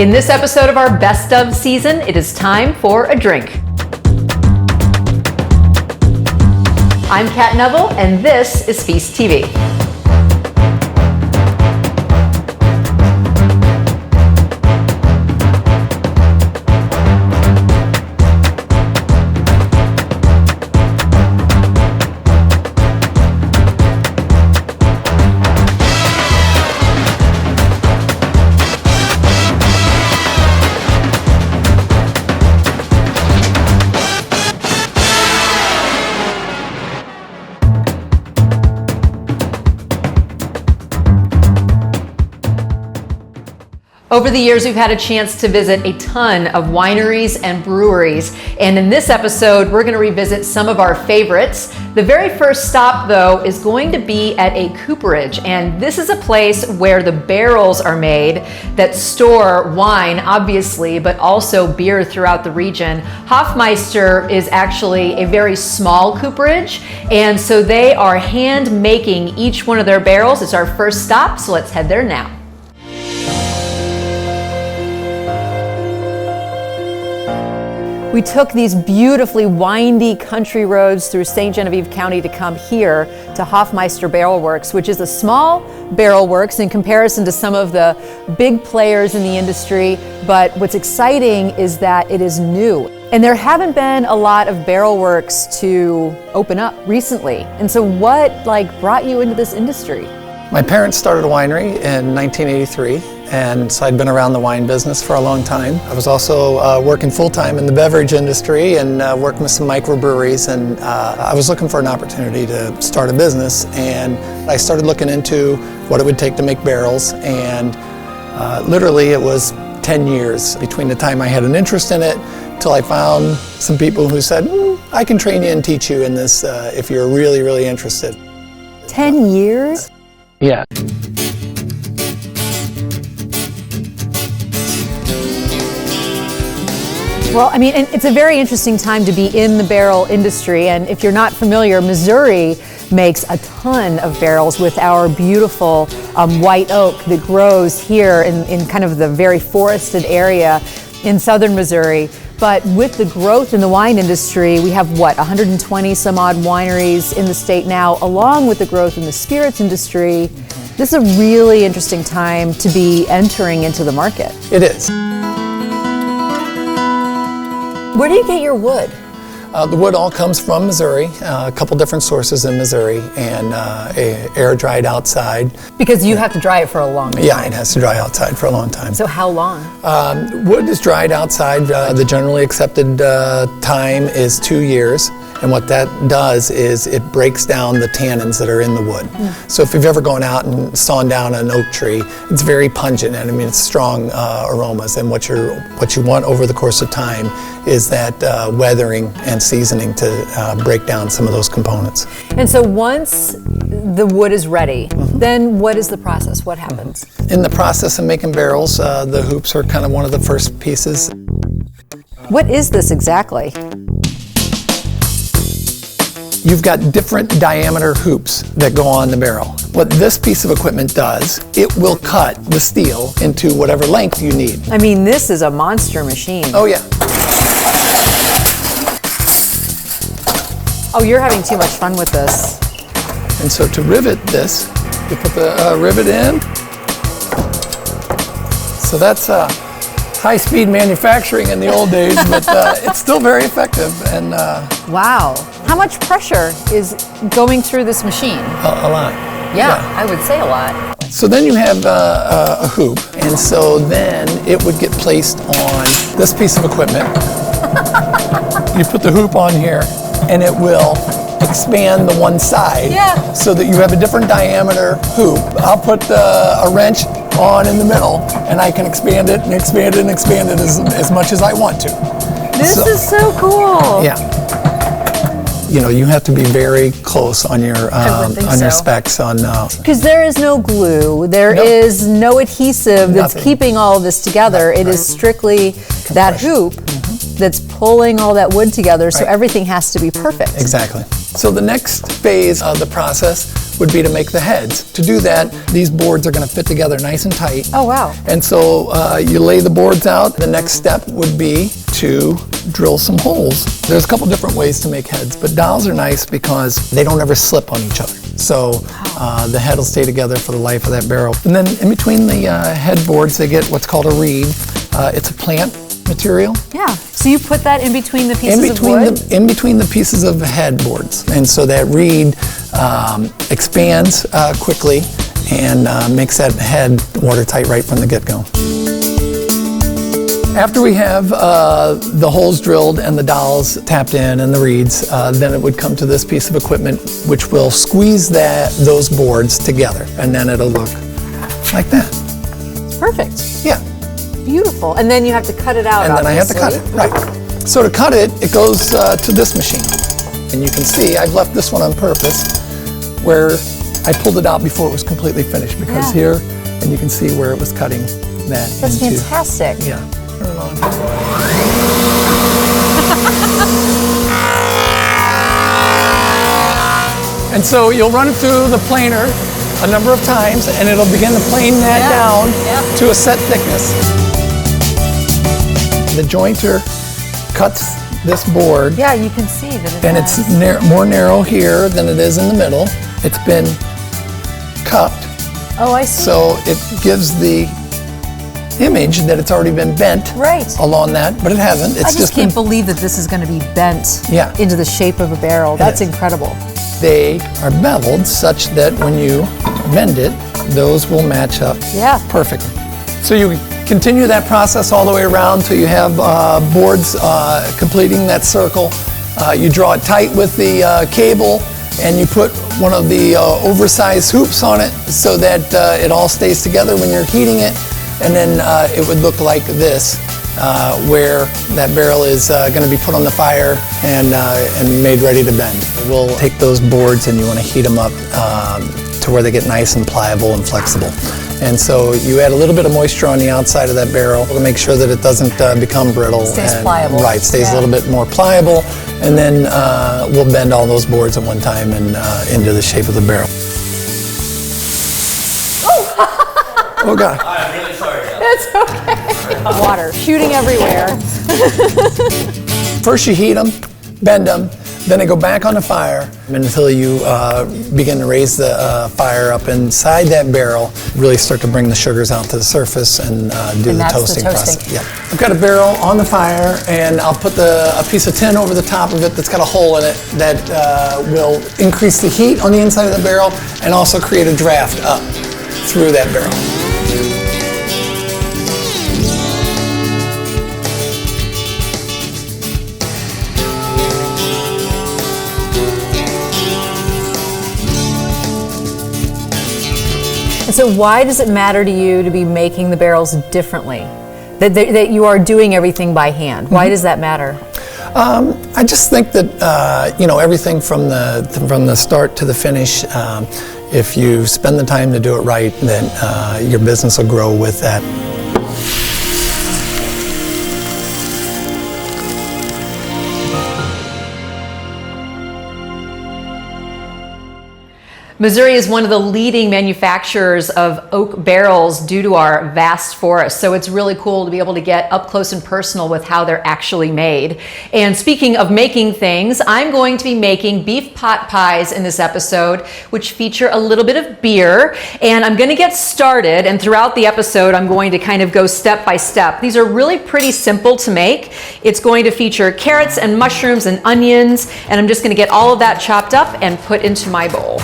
In this episode of our Best of season, it is time for a drink. I'm Cat Neville, and this is Feast TV. Over the years, we've had a chance to visit a ton of wineries and breweries, and in this episode, we're going to revisit some of our favorites. The very first stop, though, is going to be at a cooperage, and this is a place where the barrels are made that store wine, obviously, but also beer throughout the region. Hofmeister is actually a very small cooperage, and so they are hand making each one of their barrels. It's our first stop, so let's head there now. We took these beautifully windy country roads through St. Genevieve County to come here to Hoffmeister Barrel Works, which is a small barrel works in comparison to some of the big players in the industry. But what's exciting is that it is new. And there haven't been a lot of barrel works to open up recently. And so what brought you into this industry? My parents started a winery in 1983, and so I'd been around the wine business for a long time. I was also working full-time in the beverage industry and working with some microbreweries, and I was looking for an opportunity to start a business, and I started looking into what it would take to make barrels, and literally it was 10 years between the time I had an interest in it till I found some people who said, I can train you and teach you in this if you're really, really interested. 10 years? Yeah. Well, I mean, and it's a very interesting time to be in the barrel industry. And if you're not familiar, Missouri makes a ton of barrels with our beautiful white oak that grows here in kind of the very forested area in southern Missouri. But with the growth in the wine industry, we have 120 some odd wineries in the state now, along with the growth in the spirits industry. This is a really interesting time to be entering into the market. It is. Where do you get your wood? The wood all comes from Missouri, a couple different sources in Missouri, and air dried outside. Because you have to dry it for a long time. Yeah, it has to dry outside for a long time. So how long? Wood is dried outside. The generally accepted time is 2 years. And what that does is it breaks down the tannins that are in the wood. So if you've ever gone out and sawn down an oak tree, it's very pungent, and I mean it's strong aromas. And what you want over the course of time is that weathering and seasoning to break down some of those components. And so once the wood is ready, then what is the process? What happens? In the process of making barrels, the hoops are kind of one of the first pieces. What is this exactly? You've got different diameter hoops that go on the barrel. What this piece of equipment does, it will cut the steel into whatever length you need. I mean, this is a monster machine. Oh yeah. Oh, you're having too much fun with this. And so to rivet this, you put the rivet in. So that's high-speed manufacturing in the old days, but it's still very effective. And wow. How much pressure is going through this machine? A lot. Yeah, I would say a lot. So then you have a hoop, and so then it would get placed on this piece of equipment. You put the hoop on here, and it will expand the one side so that you have a different diameter hoop. I'll put a wrench on in the middle, and I can expand it and expand it and expand it as much as I want to. This is so cool. Yeah. You know, you have to be very close on your your specs on. Because there is no glue, there is no adhesive that's keeping all of this together. It is strictly that hoop that's pulling all that wood together, so everything has to be perfect. Exactly. So the next phase of the process would be to make the heads. To do that, these boards are going to fit together nice and tight. Oh, wow. And so you lay the boards out. The next step would be to drill some holes. There's a couple different ways to make heads, but dowels are nice because they don't ever slip on each other. So the head will stay together for the life of that barrel. And then in between the headboards, they get what's called a reed. It's a plant material. Yeah. So you put that in between the pieces of wood? In between the pieces of headboards. And so that reed expands quickly and makes that head watertight right from the get-go. After we have the holes drilled and the dowels tapped in and the reeds, then it would come to this piece of equipment which will squeeze those boards together, and then it'll look like that. Perfect. Yeah. Beautiful. And then you have to cut it out, And then I have to cut it, right. So to cut it, it goes to this machine. And you can see I've left this one on purpose where I pulled it out before it was completely finished, because here, and you can see where it was cutting that. That's fantastic. Yeah. Turn it on. And so you'll run it through the planer a number of times, and it'll begin to plane that down to a set thickness. The jointer cuts this board. Yeah, you can see that it And it's more narrow here than it is in the middle. It's been cupped. Oh, I see. So it gives the image that it's already been bent along that, but it hasn't. It's I just can't believe that this is going to be bent into the shape of a barrel. That's incredible. They are beveled such that when you bend it, those will match up perfectly. So you continue that process all the way around till you have boards completing that circle. You draw it tight with the cable, and you put one of the oversized hoops on it so that it all stays together when you're heating it. And then it would look like this, where that barrel is going to be put on the fire and made ready to bend. We'll take those boards and you want to heat them up to where they get nice and pliable and flexible. And so you add a little bit of moisture on the outside of that barrel to make sure that it doesn't become brittle. Stays pliable. Right, stays a little bit more pliable. And then we'll bend all those boards at one time and into the shape of the barrel. Oh God. I'm really sorry. It's okay. Water shooting everywhere. First you heat them, bend them, then they go back on the fire until you begin to raise the fire up inside that barrel, really start to bring the sugars out to the surface and do the toasting process. Yeah. I've got a barrel on the fire, and I'll put a piece of tin over the top of it that's got a hole in it that will increase the heat on the inside of the barrel and also create a draft up through that barrel. And so why does it matter to you to be making the barrels differently? That you are doing everything by hand? Why does that matter? I just think that everything from the start to the finish, if you spend the time to do it right, then your business will grow with that. Missouri is one of the leading manufacturers of oak barrels due to our vast forests, so it's really cool to be able to get up close and personal with how they're actually made. And speaking of making things, I'm going to be making beef pot pies in this episode, which feature a little bit of beer. And I'm going to get started, and throughout the episode I'm going to kind of go step by step. These are really pretty simple to make. It's going to feature carrots and mushrooms and onions, and I'm just going to get all of that chopped up and put into my bowl.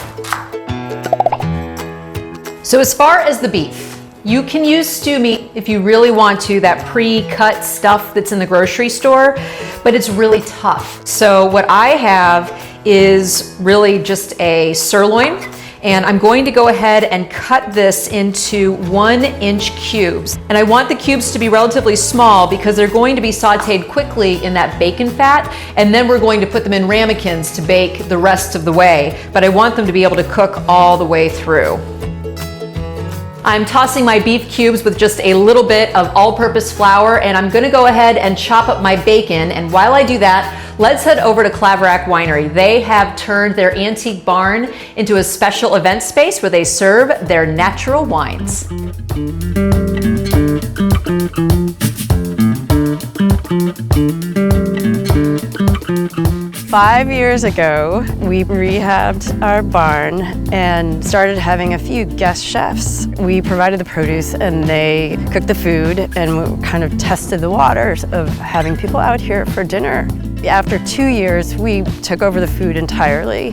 So as far as the beef, you can use stew meat if you really want to, that pre-cut stuff that's in the grocery store, but it's really tough. So what I have is really just a sirloin, and I'm going to go ahead and cut this into 1-inch cubes. And I want the cubes to be relatively small because they're going to be sauteed quickly in that bacon fat, and then we're going to put them in ramekins to bake the rest of the way, but I want them to be able to cook all the way through. I'm tossing my beef cubes with just a little bit of all-purpose flour, and I'm gonna go ahead and chop up my bacon. And while I do that, let's head over to Claverach Winery. They have turned their antique barn into a special event space where they serve their natural wines. 5 years ago, we rehabbed our barn and started having a few guest chefs. We provided the produce and they cooked the food, and we kind of tested the waters of having people out here for dinner. After 2 years, we took over the food entirely.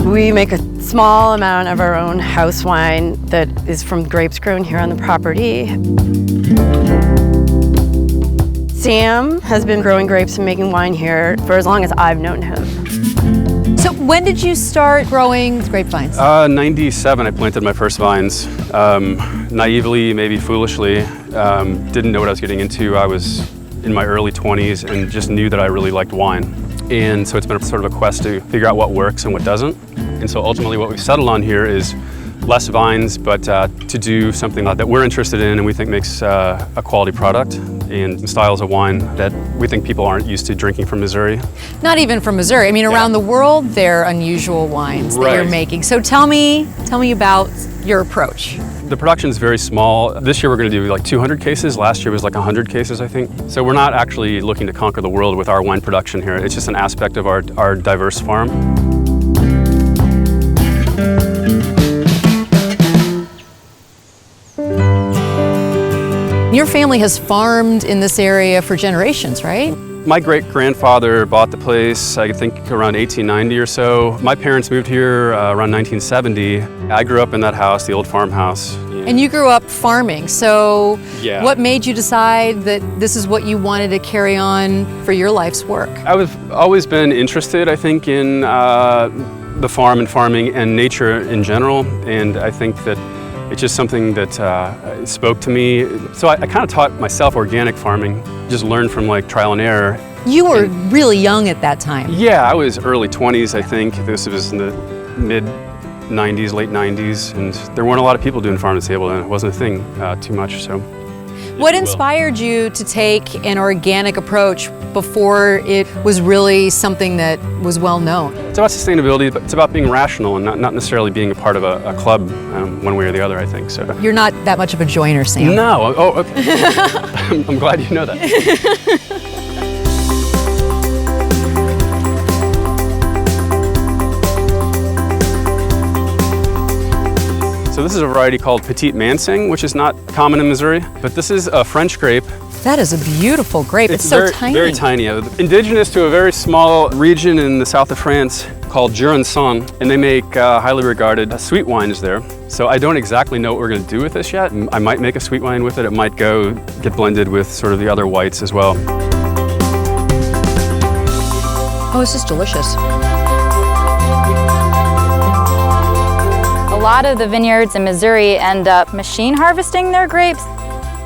We make a small amount of our own house wine that is from grapes grown here on the property. Sam has been growing grapes and making wine here for as long as I've known him. So when did you start growing grapevines? 97, I planted my first vines. Naively, maybe foolishly, didn't know what I was getting into. I was in my early 20s and just knew that I really liked wine. And so it's been sort of a quest to figure out what works and what doesn't. And so ultimately what we've settled on here is less vines, but to do something that we're interested in and we think makes a quality product and styles of wine that we think people aren't used to drinking from Missouri. Not even from Missouri. I mean, around the world, they're unusual wines that you're making. So tell me about your approach. The production is very small. This year we're going to do like 200 cases. Last year was like 100 cases, I think. So we're not actually looking to conquer the world with our wine production here. It's just an aspect of our diverse farm. Your family has farmed in this area for generations, right? My great-grandfather bought the place, I think around 1890 or so. My parents moved here around 1970. I grew up in that house, the old farmhouse. And you grew up farming, so yeah. What made you decide that this is what you wanted to carry on for your life's work? I've always been interested, I think, in the farm and farming and nature in general, and I think that it's just something that spoke to me. So I kind of taught myself organic farming, just learned from like trial and error. You were really young at that time. Yeah, I was early 20s, I think. This was in the mid 90s, late 90s, and there weren't a lot of people doing farm to table, and it wasn't a thing too much. So, what inspired you to take an organic approach before it was really something that was well known? It's about sustainability, but it's about being rational and not necessarily being a part of a club one way or the other, I think. So you're not that much of a joiner, Sam. No. Oh, okay. I'm glad you know that. So this is a variety called Petite Manseng, which is not common in Missouri, but this is a French grape. That is a beautiful grape. It's so tiny. Very tiny. Indigenous to a very small region in the south of France called Jurançon, and they make highly regarded sweet wines there. So I don't exactly know what we're going to do with this yet. I might make a sweet wine with it. It might get blended with sort of the other whites as well. Oh, it's just delicious. A lot of the vineyards in Missouri end up machine harvesting their grapes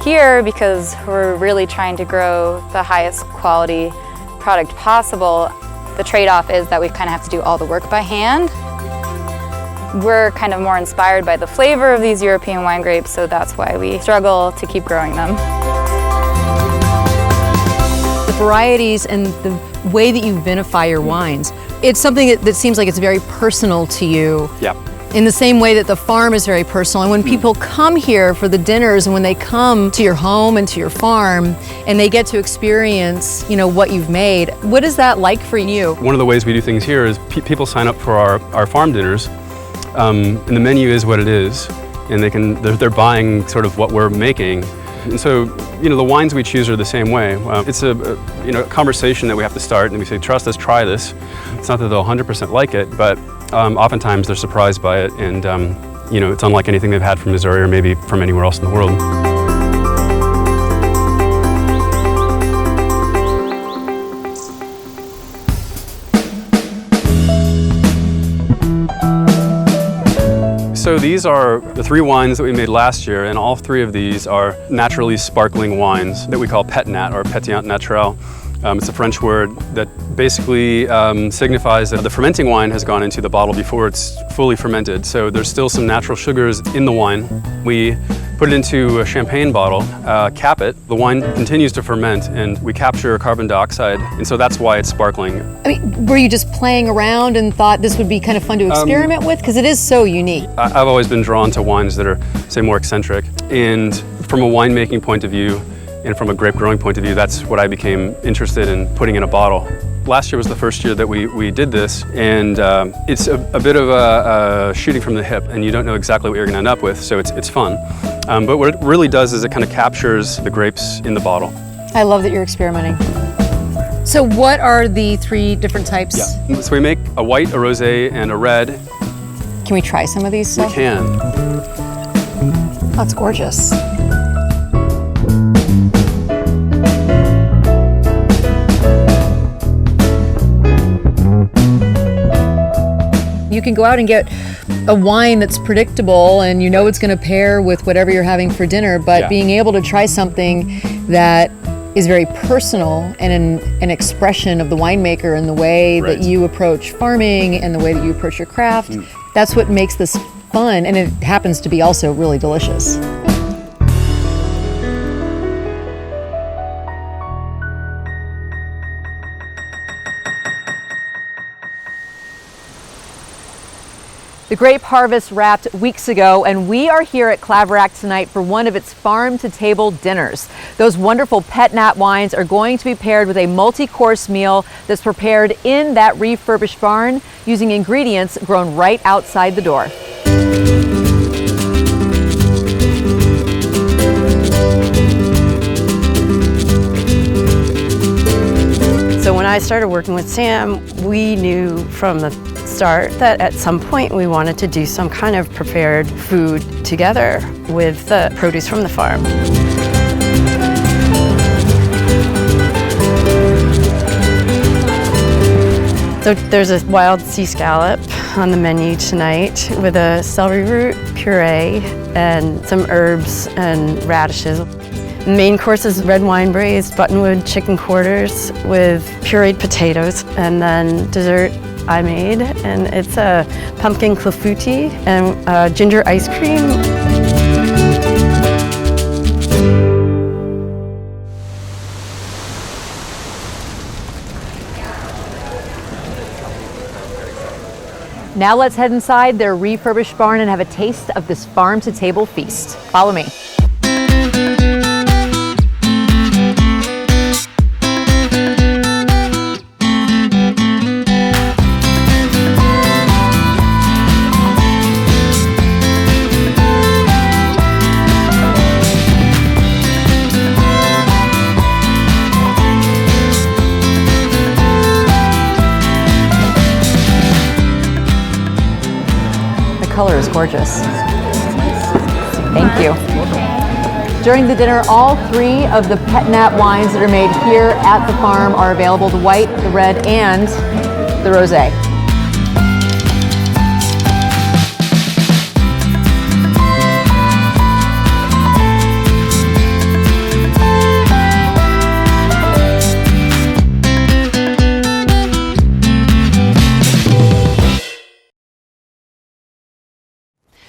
here because we're really trying to grow the highest quality product possible. The trade-off is that we kind of have to do all the work by hand. We're kind of more inspired by the flavor of these European wine grapes, so that's why we struggle to keep growing them. The varieties and the way that you vinify your wines, it's something that seems like it's very personal to you. Yeah. In the same way that the farm is very personal. And when people come here for the dinners and when they come to your home and to your farm and they get to experience, what you've made, what is that like for you? One of the ways we do things here is people sign up for our farm dinners, and the menu is what it is, and they're buying sort of what we're making. And so, the wines we choose are the same way. It's a conversation that we have to start, and we say, trust us, try this. It's not that they'll 100% like it, but oftentimes they're surprised by it, and it's unlike anything they've had from Missouri or maybe from anywhere else in the world. So these are the 3 wines that we made last year, and all 3 of these are naturally sparkling wines that we call Pet-Nat or Pétillant Naturel. It's a French word that basically signifies that the fermenting wine has gone into the bottle before it's fully fermented. So there's still some natural sugars in the wine. We put it into a champagne bottle, cap it. The wine continues to ferment, and we capture carbon dioxide, and so that's why it's sparkling. I mean, were you just playing around and thought this would be kind of fun to experiment with? Because it is so unique. I've always been drawn to wines that are, say, more eccentric. And from a winemaking point of view, and from a grape growing point of view, that's what I became interested in putting in a bottle. Last year was the first year that we did this, and it's a bit of a shooting from the hip, and you don't know exactly what you're going to end up with, so it's fun. But what it really does is it kind of captures the grapes in the bottle. I love that you're experimenting. So what are the 3 different types? Yeah. So we make a white, a rosé, and a red. Can we try some of these stuff? We can. Oh, that's gorgeous. You can go out and get a wine that's predictable and you know it's going to pair with whatever you're having for dinner, but being able to try something that is very personal and an expression of the winemaker and the way that you approach farming and the way that you approach your craft, that's what makes this fun, and it happens to be also really delicious. The grape harvest wrapped weeks ago, and we are here at Claverach tonight for one of its farm-to-table dinners. Those wonderful Pet-Nat wines are going to be paired with a multi-course meal that's prepared in that refurbished barn using ingredients grown right outside the door. So when I started working with Sam, we knew from the start that at some point we wanted to do some kind of prepared food together with the produce from the farm. So there's a wild sea scallop on the menu tonight with a celery root puree and some herbs and radishes. The main course is red wine braised buttonwood chicken quarters with pureed potatoes, and then dessert I made, and it's a pumpkin clafouti and ginger ice cream. Now let's head inside their refurbished barn and have a taste of this farm-to-table feast. Follow me. Color is gorgeous. Thank you. During the dinner, all 3 of the Pet-Nat wines that are made here at the farm are available: the white, the red, and the rosé.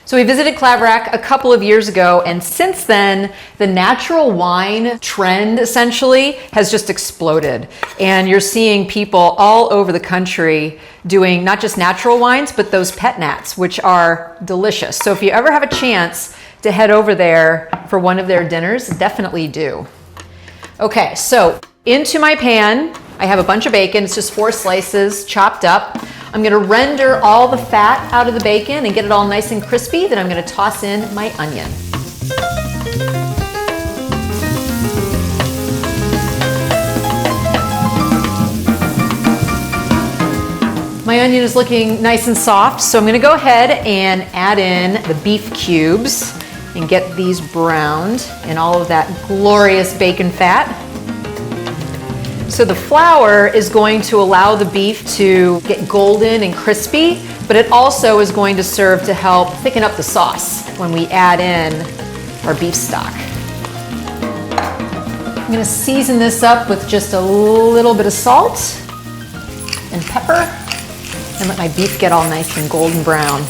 So we visited Claverach a couple of years ago, and since then, the natural wine trend essentially has just exploded. And you're seeing people all over the country doing not just natural wines, but those Pet-Nats, which are delicious. So if you ever have a chance to head over there for one of their dinners, definitely do. Okay, so into my pan, I have a bunch of bacon. It's just 4 slices chopped up. I'm gonna render all the fat out of the bacon and get it all nice and crispy. Then I'm gonna toss in my onion. My onion is looking nice and soft, so I'm gonna go ahead and add in the beef cubes and get these browned in all of that glorious bacon fat. So the flour is going to allow the beef to get golden and crispy, but it also is going to serve to help thicken up the sauce when we add in our beef stock. I'm gonna season this up with just a little bit of salt and pepper and let my beef get all nice and golden brown.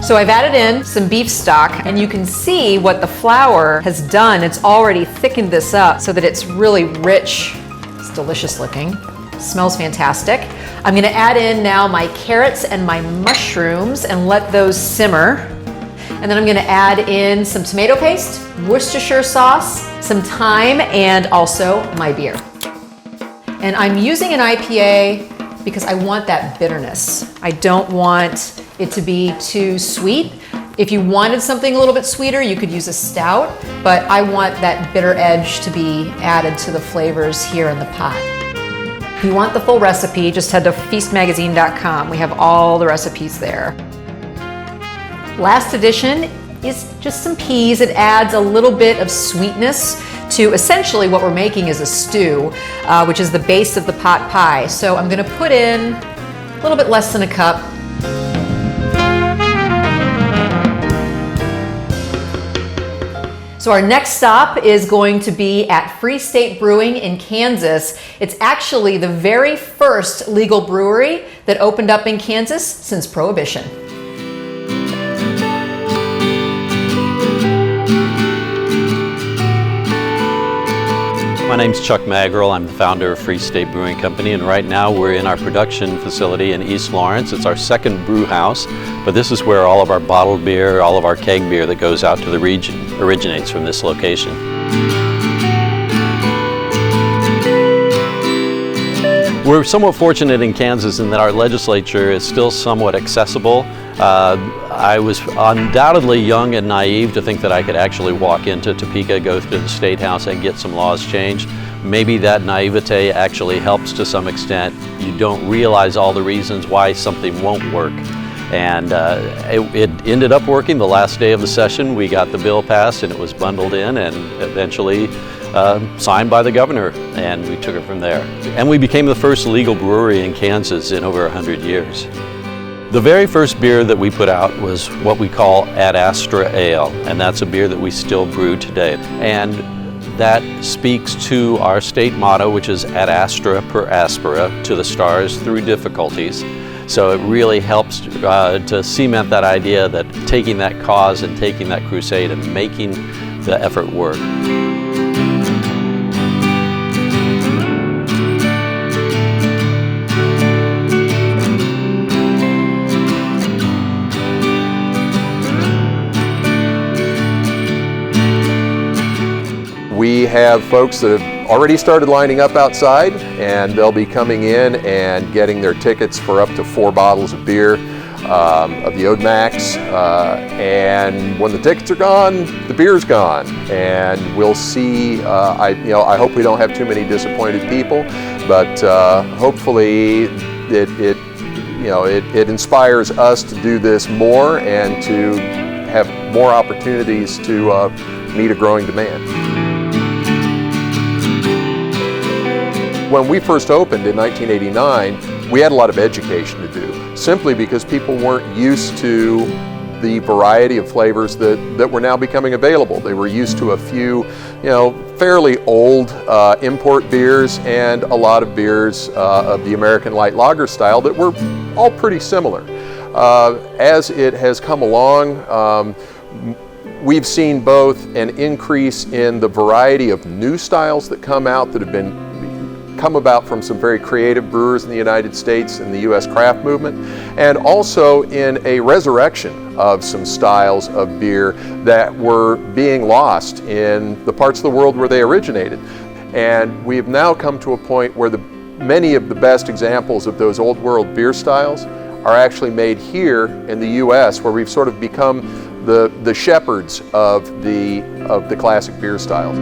So I've added in some beef stock, and you can see what the flour has done. It's already thickened this up so that it's really rich. It's delicious looking. Smells fantastic. I'm gonna add in now my carrots and my mushrooms and let those simmer. And then I'm gonna add in some tomato paste, Worcestershire sauce, some thyme, and also my beer. And I'm using an IPA because I want that bitterness. I don't want it to be too sweet. If you wanted something a little bit sweeter, you could use a stout, but I want that bitter edge to be added to the flavors here in the pot. If you want the full recipe, just head to feastmagazine.com. We have all the recipes there. Last addition is just some peas. It adds a little bit of sweetness to essentially what we're making is a stew, which is the base of the pot pie. So I'm gonna put in a little bit less than a cup. So our next stop is going to be at Free State Brewing in Kansas. It's actually the very first legal brewery that opened up in Kansas since Prohibition. My name's Chuck Magrill. I'm the founder of Free State Brewing Company, and right now we're in our production facility in East Lawrence. It's our second brew house, but this is where all of our bottled beer, all of our keg beer that goes out to the region originates from this location. We're somewhat fortunate in Kansas in that our legislature is still somewhat accessible. I was undoubtedly young and naive to think that I could actually walk into Topeka, go to the State House and get some laws changed. Maybe that naivete actually helps to some extent. You don't realize all the reasons why something won't work. And it ended up working. The last day of the session, we got the bill passed and it was bundled in and eventually signed by the governor, and we took it from there. And we became the first legal brewery in Kansas in over 100 years. The very first beer that we put out was what we call Ad Astra Ale, and that's a beer that we still brew today. And that speaks to our state motto, which is Ad Astra per Aspera, to the stars through difficulties. So it really helps to cement that idea that taking that cause and taking that crusade and making the effort work. We have folks that have already started lining up outside, and they'll be coming in and getting their tickets for up to 4 bottles of beer of the Ode Max. And when the tickets are gone, the beer's gone. And we'll see. I hope we don't have too many disappointed people, but hopefully it inspires us to do this more and to have more opportunities to meet a growing demand. When we first opened in 1989, we had a lot of education to do, simply because people weren't used to the variety of flavors that were now becoming available. They were used to a few, fairly old import beers and a lot of beers of the American light lager style that were all pretty similar. As it has come along, we've seen both an increase in the variety of new styles that come out that have come about from some very creative brewers in the United States and the U.S. craft movement, and also in a resurrection of some styles of beer that were being lost in the parts of the world where they originated. And we have now come to a point where many of the best examples of those old world beer styles are actually made here in the U.S., where we've sort of become the shepherds of the classic beer styles.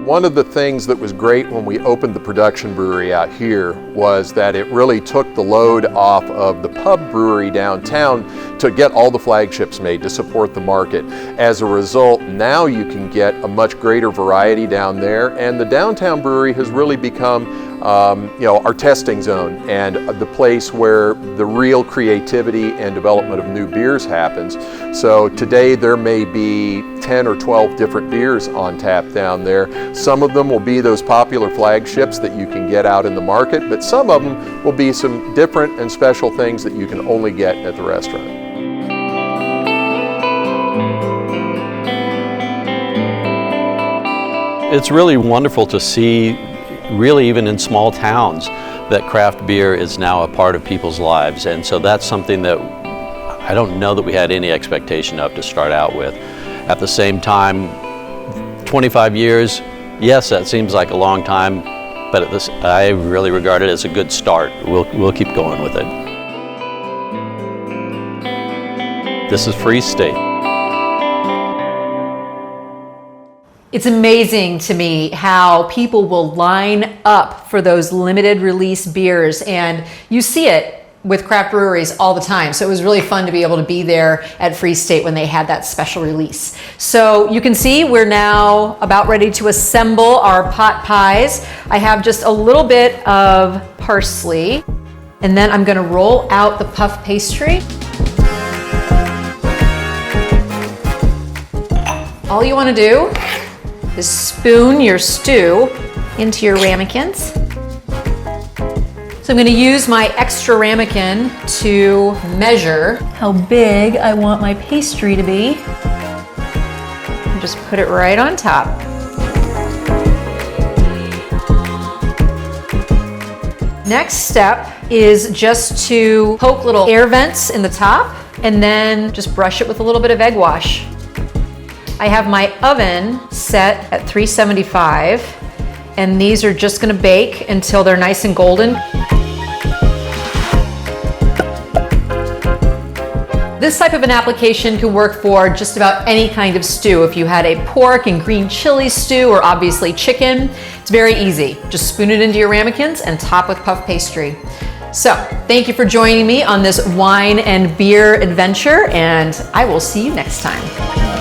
One of the things that was great when we opened the production brewery out here was that it really took the load off of the pub brewery downtown to get all the flagships made to support the market. As a result, now you can get a much greater variety down there, and the downtown brewery has really become our testing zone and the place where the real creativity and development of new beers happens. So today there may be 10 or 12 different beers on tap down there. Some of them will be those popular flagships that you can get out in the market, but some of them will be some different and special things that you can only get at the restaurant. It's really wonderful to see, really even in small towns, that craft beer is now a part of people's lives. And so that's something that I don't know that we had any expectation of to start out with. At the same time, 25 years, yes, that seems like a long time, but I really regard it as a good start. We'll keep going with it. This is Free State. It's amazing to me how people will line up for those limited release beers, and you see it with craft breweries all the time. So it was really fun to be able to be there at Free State when they had that special release. So you can see we're now about ready to assemble our pot pies. I have just a little bit of parsley, and then I'm gonna roll out the puff pastry. All you wanna do is spoon your stew into your ramekins. So I'm going to use my extra ramekin to measure how big I want my pastry to be. And just put it right on top. Next step is just to poke little air vents in the top and then just brush it with a little bit of egg wash. I have my oven set at 375, and these are just gonna bake until they're nice and golden. This type of an application can work for just about any kind of stew. If you had a pork and green chili stew, or obviously chicken, it's very easy. Just spoon it into your ramekins and top with puff pastry. So, thank you for joining me on this wine and beer adventure, and I will see you next time.